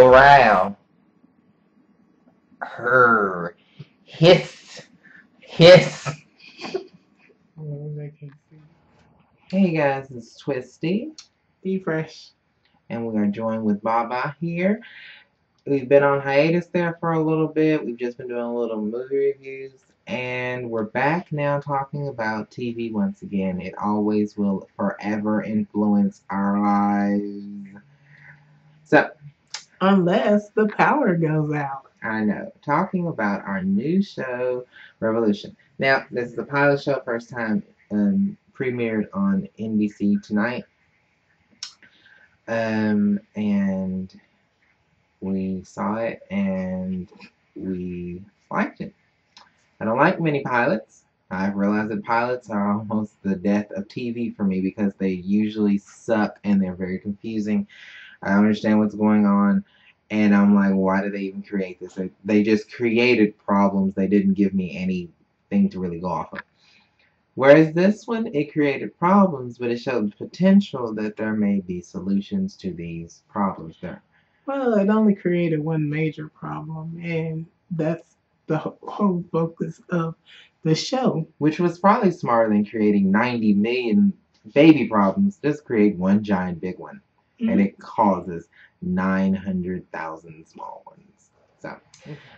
around her. Hiss. Hiss. Hey guys, it's Twisty. D.Fresh. And we are joined with Baba here. We've been on hiatus there for a little bit. We've just been doing a little movie reviews. And we're back now talking about TV once again. It always will forever influence our lives. So, unless the power goes out. I know. Talking about our new show, Revolution. Now, this is a pilot show, first time premiered on NBC tonight. And we saw it and we liked it. I don't like many pilots. I've realized that pilots are almost the death of TV for me because they usually suck and they're very confusing. I don't understand what's going on. And I'm like, why did they even create this? They just created problems. They didn't give me anything to really go off of. Whereas this one, it created problems, but it showed potential that there may be solutions to these problems there. Well, it only created one major problem, and that's the whole focus of the show. Which was probably smarter than creating 90 million baby problems. Just create one giant big one. Mm-hmm. And it causes 900,000 small ones. So,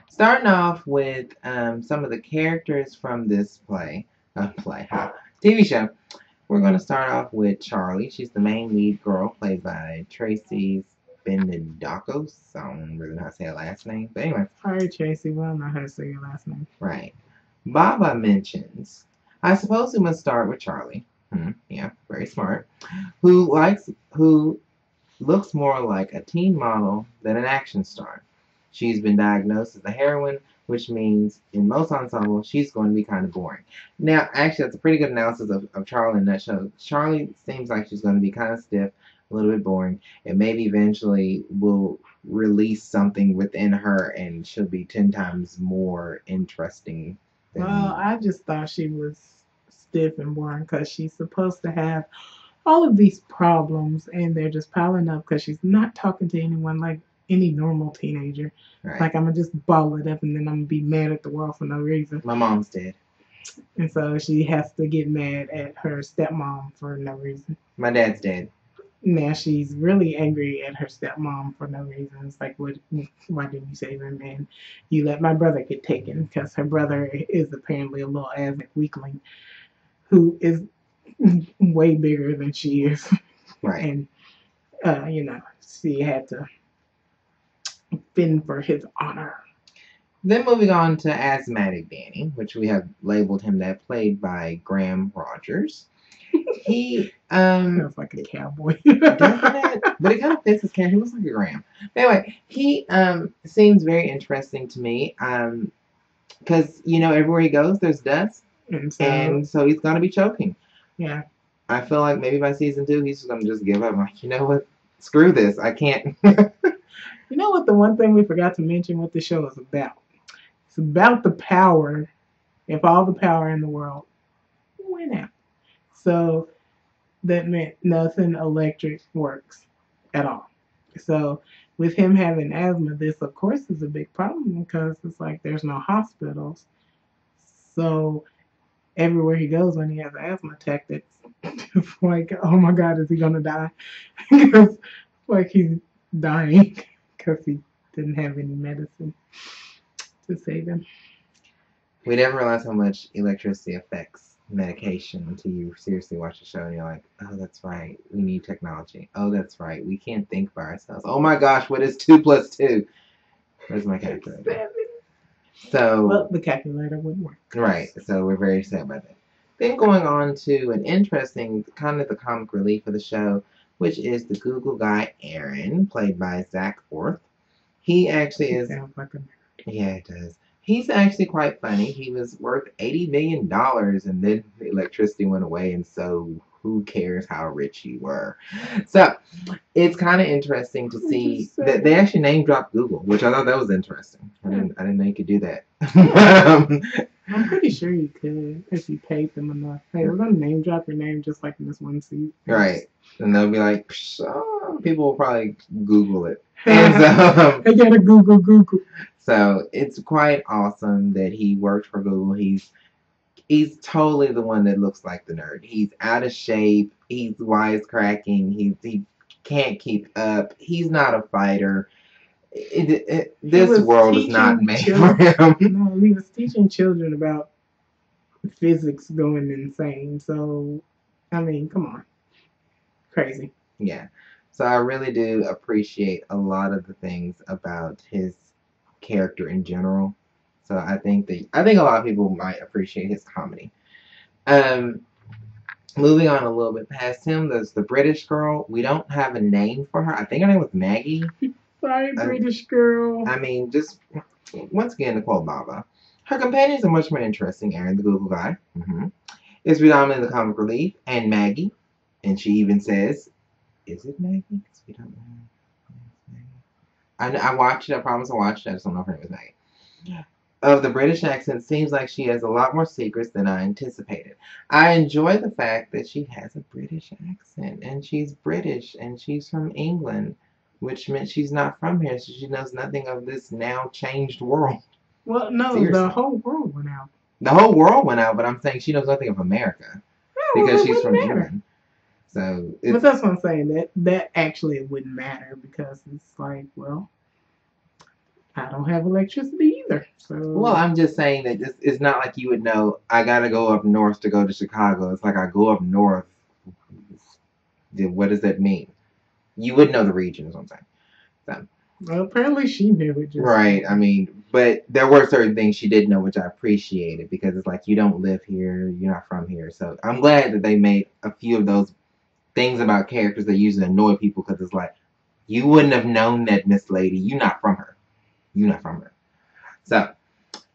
starting off with some of the characters from this TV show, we're going to start off with Charlie. She's the main lead girl, played by Tracy Benedakos. I don't really know how to say her last name, but anyway. Sorry, Tracy. We don't know how to say your last name. Right. Baba mentions, I suppose we must start with Charlie. Yeah, very smart. Who looks more like a teen model than an action star. She's been diagnosed as a heroine, which means in most ensembles, she's going to be kind of boring. Now, actually, that's a pretty good analysis of Charlie in that show. Charlie seems like she's going to be kind of stiff, a little bit boring, and maybe eventually will release something within her and she'll be 10 times more interesting. Well, I just thought she was stiff and boring because she's supposed to have all of these problems and they're just piling up because she's not talking to anyone like any normal teenager. Right. Like, I'm going to just ball it up and then I'm going to be mad at the world for no reason. My mom's dead. And so she has to get mad at her stepmom for no reason. My dad's dead. Now she's really angry at her stepmom for no reason. It's like, why didn't you save him? And you let my brother get taken because her brother is apparently a little asthmatic weakling who is way bigger than she is. Right. And, she had to fend for his honor. Then moving on to Asthmatic Danny, which we have labeled him that, played by Graham Rogers. He sounds like a cowboy. Doesn't it? But it kind of fits his character. He looks like a Graham. Anyway, he seems very interesting to me. Because everywhere he goes, there's dust, and so he's gonna be choking. Yeah. I feel like maybe by season 2, he's gonna just give up. I'm like, you know what? Screw this. I can't. You know what? The one thing we forgot to mention what the show is about. It's about the power. If all the power in the world went out. So that meant nothing electric works at all. So with him having asthma, this of course is a big problem because it's like there's no hospitals. So everywhere he goes when he has an asthma attack, it's like, oh my God, is he going to die? Because like he's dying because he didn't have any medicine to save him. We never realize how much electricity affects medication until you seriously watch the show and you're like, oh, that's right, we need technology. Oh, that's right, we can't think by ourselves. Oh my gosh, what is 2 + 2? Where's my calculator? So, well, the calculator would work. Right, so we're very sad by that. Then going on to an interesting, kind of the comic relief of the show, which is the Google guy Aaron, played by Zach Orth. He actually is... Sounds like a nerd. Yeah, it does. He's actually quite funny. He was worth $80 million, and then the electricity went away, and so who cares how rich you were? So it's kind of interesting to see that they actually name dropped Google, which I thought that was interesting. I didn't know you could do that. I'm pretty sure you could if you paid them enough. Hey, we're gonna name drop your name just like in this one scene. Right, and they'll be like, "Oh, People will probably Google it. I gotta Google. So it's quite awesome that he worked for Google. He's totally the one that looks like the nerd. He's out of shape. He's wisecracking. He can't keep up. He's not a fighter. This world is not made for him. No, he was teaching children about physics going insane. So, I mean, come on. Crazy. Yeah. So I really do appreciate a lot of the things about his character in general. So I think a lot of people might appreciate his comedy. Moving on a little bit past him, there's the British girl. We don't have a name for her. I think her name was Maggie. Sorry, British girl. I mean, just once again, Nicole Baba. Her companions are much more interesting. Aaron, the Google guy, is predominantly the comic relief, and Maggie. And she even says, "Is it Maggie?" Because we don't know. I watched it. I promise I watched it. I just don't know if her name is Maggie. Of the British accent, seems like she has a lot more secrets than I anticipated. I enjoy the fact that she has a British accent, and she's British, and she's from England, which meant she's not from here, so she knows nothing of this now changed world. Well, no, seriously. The whole world went out. The whole world went out, but I'm saying she knows nothing of America because she's from England. So, but that's what I'm saying. That actually it wouldn't matter because it's like, well, I don't have electricity either. So. Well, I'm just saying that it's not like you would know, I got to go up north to go to Chicago. It's like I go up north. What does that mean? You would know the region is what I'm saying. So. Well, apparently she knew it. Right. I mean, but there were certain things she did know, which I appreciated because it's like you don't live here. You're not from here. So I'm glad that they made a few of those things about characters that usually annoy people because it's like, you wouldn't have known that, Miss Lady. You're not from her. You're not from her. So,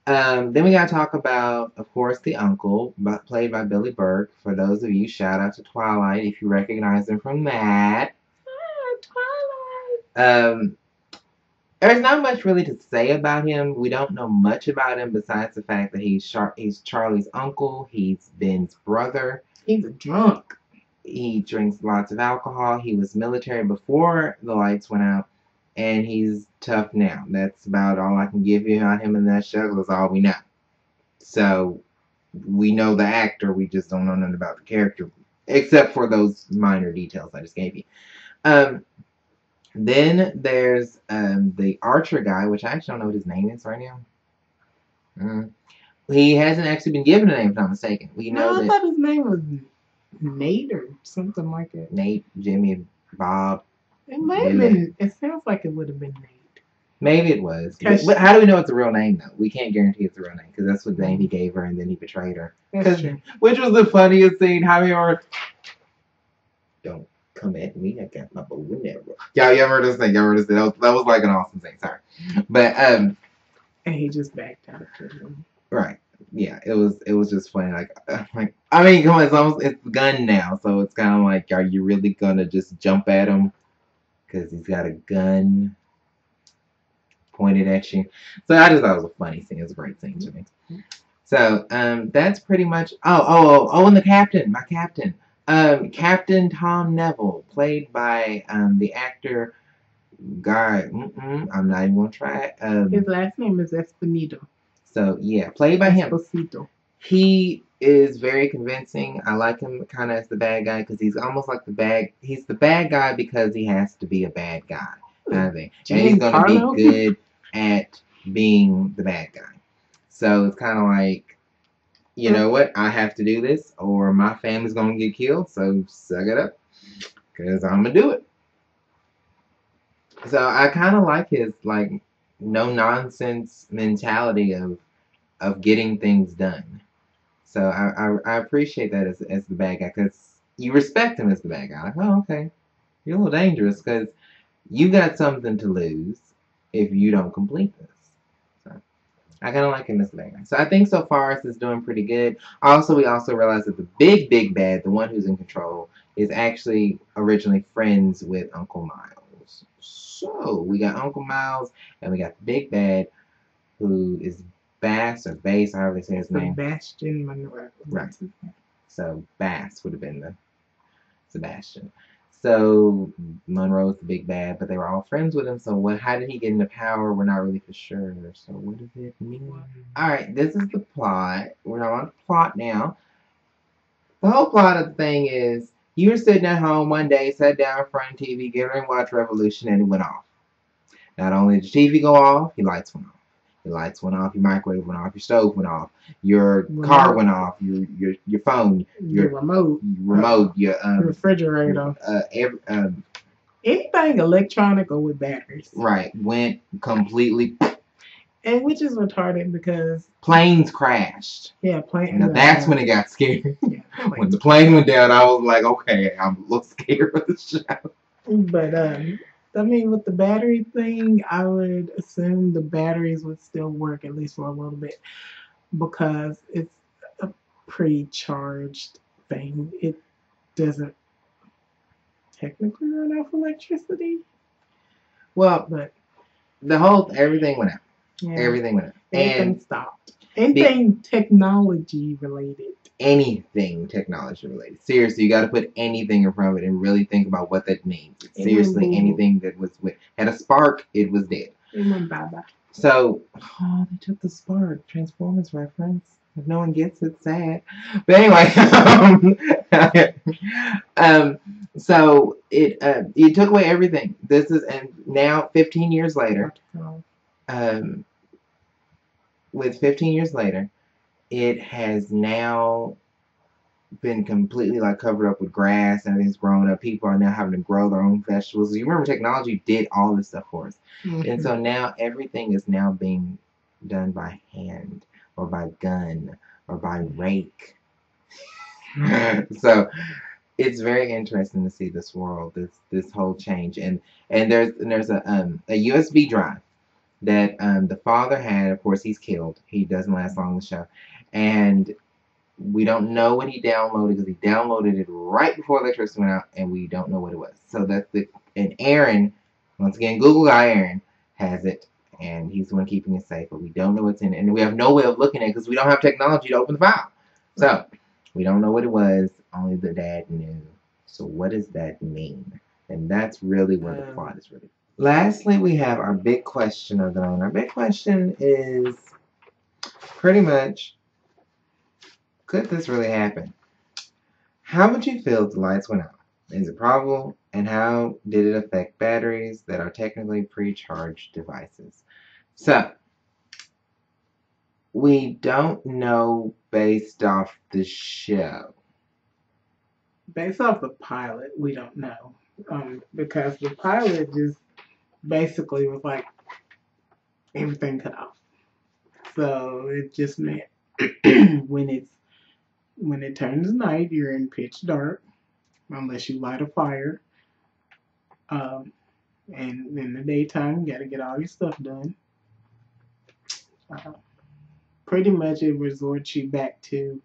then we got to talk about, of course, the uncle, played by Billy Burke. For those of you, shout out to Twilight if you recognize him from that. Twilight. There's not much really to say about him. We don't know much about him besides the fact that he's Charlie's uncle. He's Ben's brother. He's a drunk. He drinks lots of alcohol. He was military before the lights went out. And he's tough now. That's about all I can give you on him in that show. That's all we know. So, we know the actor. We just don't know nothing about the character. Except for those minor details I just gave you. Then there's the Archer guy, which I actually don't know what his name is right now. He hasn't actually been given a name, if I'm not mistaken. We know I thought his name was Nate or something like that. Nate, Jimmy, Bob. It might have been. It sounds like it would have been Nate. Maybe it was. But how do we know it's a real name, though? We can't guarantee it's a real name because that's what name he gave her, and then he betrayed her. That's true. Which was the funniest scene. How he are. Don't come at me. I got my bow and arrow. Y'all ever heard this thing? That was like an awesome thing. Sorry, but and he just backed out of him. Right. Yeah. It was just funny. Like I mean, come on. It's gun now, so it's kind of like, are you really gonna just jump at him? Because he's got a gun pointed at you. So I just thought it was a funny scene. It was a great scene to me. So that's pretty much. And the captain, my captain, Captain Tom Neville, played by the actor guy. I'm not even gonna try it. His last name is Espinito. So yeah, played by him. Esposito. He is very convincing. I like him kind of as the bad guy because he's almost like he's the bad guy because he has to be a bad guy kind of thing. And he's going to be good at being the bad guy. So it's kind of like, you know what? I have to do this or my family's going to get killed. So suck it up because I'm going to do it. So I kind of like his like no nonsense mentality of getting things done. So I appreciate that as the bad guy because you respect him as the bad guy. Like, oh, okay, you're a little dangerous because you got something to lose if you don't complete this. So I kind of like him as the bad guy. So I think so far this is doing pretty good. We also realized that the big bad, the one who's in control, is actually originally friends with Uncle Miles. So we got Uncle Miles and we got the big bad who is Bass or Bass, however they say his name. Sebastian Monroe. Right. So Bass would have been the Sebastian. So Monroe's the big bad, but they were all friends with him. So how did he get into power? We're not really for sure. So what does it mean? All right, this is the plot. We're not on the plot now. The whole plot of the thing is you were sitting at home one day, sat down in front of TV, getting ready to watch Revolution, and it went off. Not only did the TV go off, your lights went off. Your lights went off, your microwave went off, your stove went off, your car went off, your phone, your remote, your refrigerator, anything electronic or with batteries. Right, went completely. And which is retarded because planes crashed. Yeah, planes. Now that's when it got scary. Yeah, when the plane went down, I was like, okay, I'm a little scared of the show. But I mean, with the battery thing, I would assume the batteries would still work at least for a little bit because it's a pre-charged thing. It doesn't technically run off electricity. Well, but everything went out. Yeah. Everything went out. Everything stopped. Anything technology related. Anything technology related. Seriously, you got to put anything in front of it and really think about what that means. Seriously, anything that had a spark, it was dead. It went bye-bye. So, they took the spark. Transformers reference. If no one gets it, sad. But anyway, so it took away everything. And now 15 years later, with 15 years later, it has now been completely covered up with grass and everything's grown up. People are now having to grow their own vegetables. You remember technology did all this stuff for us. Mm-hmm. And so now everything is now being done by hand or by gun or by rake. So it's very interesting to see this world, this whole change. And there's a USB drive that the father had. Of course, he's killed. He doesn't last long in the show. And we don't know what he downloaded because he downloaded it right before electricity went out, and we don't know what it was. So and Aaron, once again, Google guy Aaron, has it, and he's the one keeping it safe, but we don't know what's in it. And we have no way of looking at it because we don't have technology to open the file. So we don't know what it was. Only the dad knew. So what does that mean? And that's really where the plot is really. Lastly, we have our big question of the night. Our big question is pretty much, could this really happen? How would you feel if the lights went out? Is it probable? And how did it affect batteries that are technically pre-charged devices? So, we don't know based off the show. Based off the pilot, we don't know. Because the pilot just basically was like everything cut off. So it just meant when it turns night, you're in pitch dark unless you light a fire. And in the daytime, you got to get all your stuff done. Pretty much it resorts you back to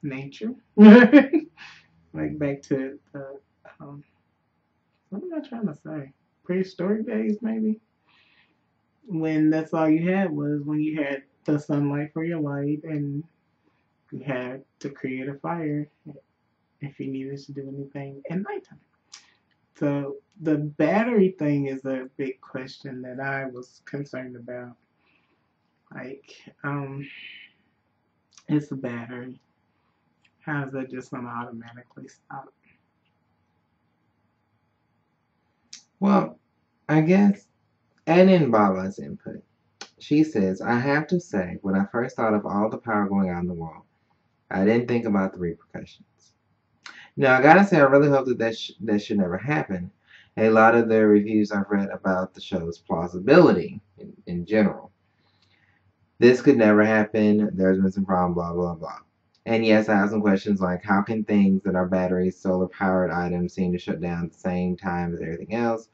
nature. Like back to what am I trying to say? Prehistoric days, maybe? When that's all you had was when you had the sunlight for your light and you had to create a fire if you needed to do anything at nighttime. So the battery thing is a big question that I was concerned about. It's a battery. How is that just going to automatically stop? Well, I guess, and in Baba's input, she says, I have to say, when I first thought of all the power going on in the world, I didn't think about the repercussions. Now, I gotta say, I really hope that should never happen. A lot of the reviews I've read about the show's plausibility in general. This could never happen. There's been some problem, blah, blah, blah. And yes, I have some questions like, how can things that are batteries, solar-powered items seem to shut down at the same time as everything else?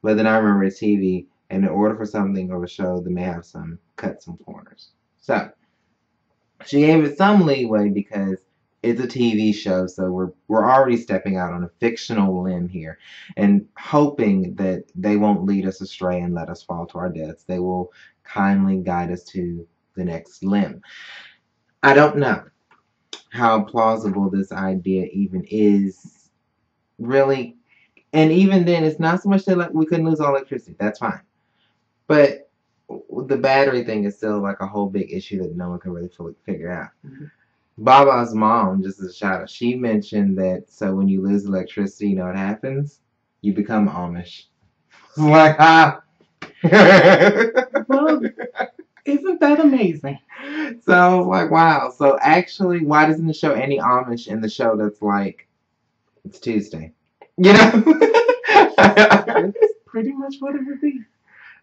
But then I remember it's TV, and in order for something of a show, they may have cut some corners. So, she gave it some leeway because it's a TV show, so we're already stepping out on a fictional limb here and hoping that they won't lead us astray and let us fall to our deaths. They will kindly guide us to the next limb. I don't know. how plausible this idea even is. Really, and even then, it's not so much that like we couldn't lose all electricity. That's fine, but the battery thing is still like a whole big issue that no one can really fully figure out. Mhm. Baba's mom, just as a shout out, she mentioned that so when you lose electricity, you know what happens? You become Amish. It's like, Well, isn't that amazing? So I was like, wow. So actually, why doesn't it show any Amish in the show that's like, it's Tuesday? You know? That's pretty much what it would be.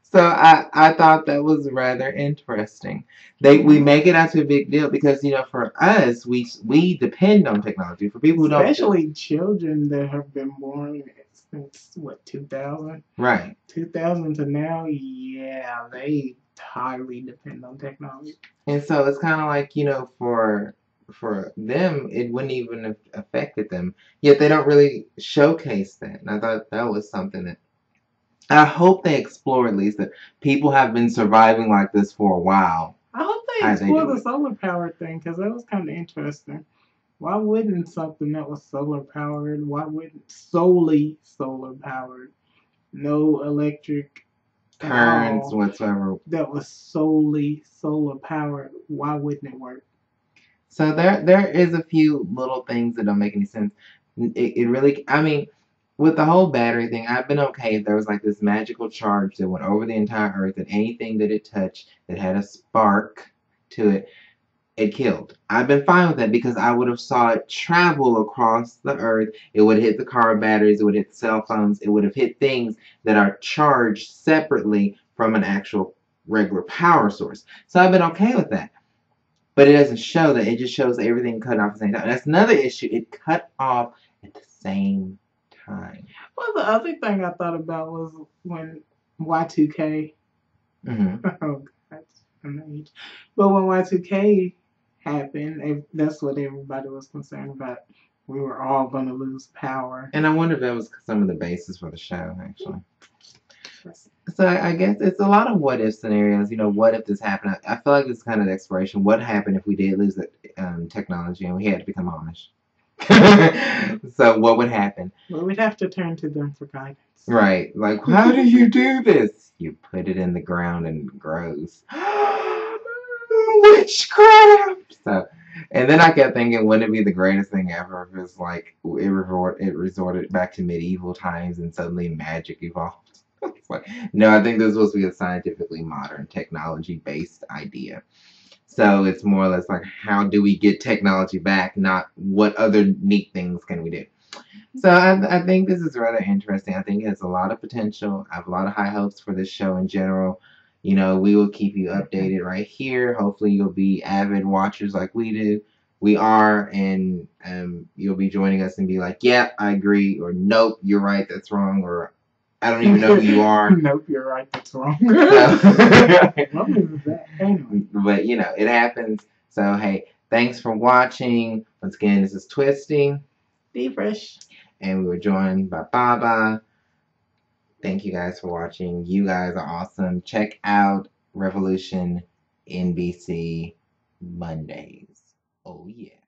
So I thought that was rather interesting. We make it out to a big deal because for us we depend on technology. For people who don't, Especially children that have been born since what 2000, right? 2000 to now, yeah, they highly depend on technology. And so it's kind of like for them it wouldn't even have affected them. Yet they don't really showcase that. And I thought that was something that I hope they explore at least that people have been surviving like this for a while. I hope they How they explore do the it. solar power thing because that was kind of interesting. Why wouldn't something that was solar powered? Why wouldn't solely solar powered? No electric at Turns all. whatsoever. That was solely solar powered. Why wouldn't it work? So there is a few little things that don't make any sense. It really, I mean, with the whole battery thing, I've been okay if there was like this magical charge that went over the entire earth and anything that it touched that had a spark to it, it killed. I've been fine with that because I would have saw it travel across the earth. It would have hit the car batteries, it would hit cell phones, it would have hit things that are charged separately from an actual regular power source. So I've been okay with that. But it doesn't show that. It just shows that everything cut off at the same time. And that's another issue. It cut off at the same time. Well, the other thing I thought about was when Y2K. Mm-hmm. Oh God, I'm age. But when Y2K happened, that's what everybody was concerned about. We were all going to lose power. And I wonder if that was some of the basis for the show, actually. So I guess it's a lot of what if scenarios. What if this happened? I feel like it's kind of the exploration. What happened if we did lose the technology and we had to become Amish? So what would happen? Well, we'd have to turn to them for guidance. Right. Like, how do you do this? You put it in the ground and it grows. Witchcraft! So, and then I kept thinking, wouldn't it be the greatest thing ever if it's like it resorted back to medieval times and suddenly magic evolved? It's like, no, I think this was supposed to be a scientifically modern technology-based idea. So it's more or less like, how do we get technology back, not what other neat things can we do? So I think this is rather interesting. I think it has a lot of potential. I have a lot of high hopes for this show in general. We will keep you updated right here. Hopefully you'll be avid watchers like we do. We are, and you'll be joining us and be like, yeah, I agree, or nope, you're right, that's wrong, or I don't even know who you are. Nope, you're right, that's wrong. But it happens. So hey, thanks for watching. Once again, this is Twisty. D.Fresh. And we were joined by Baba. Thank you guys for watching. You guys are awesome. Check out Revolution NBC Mondays. Oh yeah.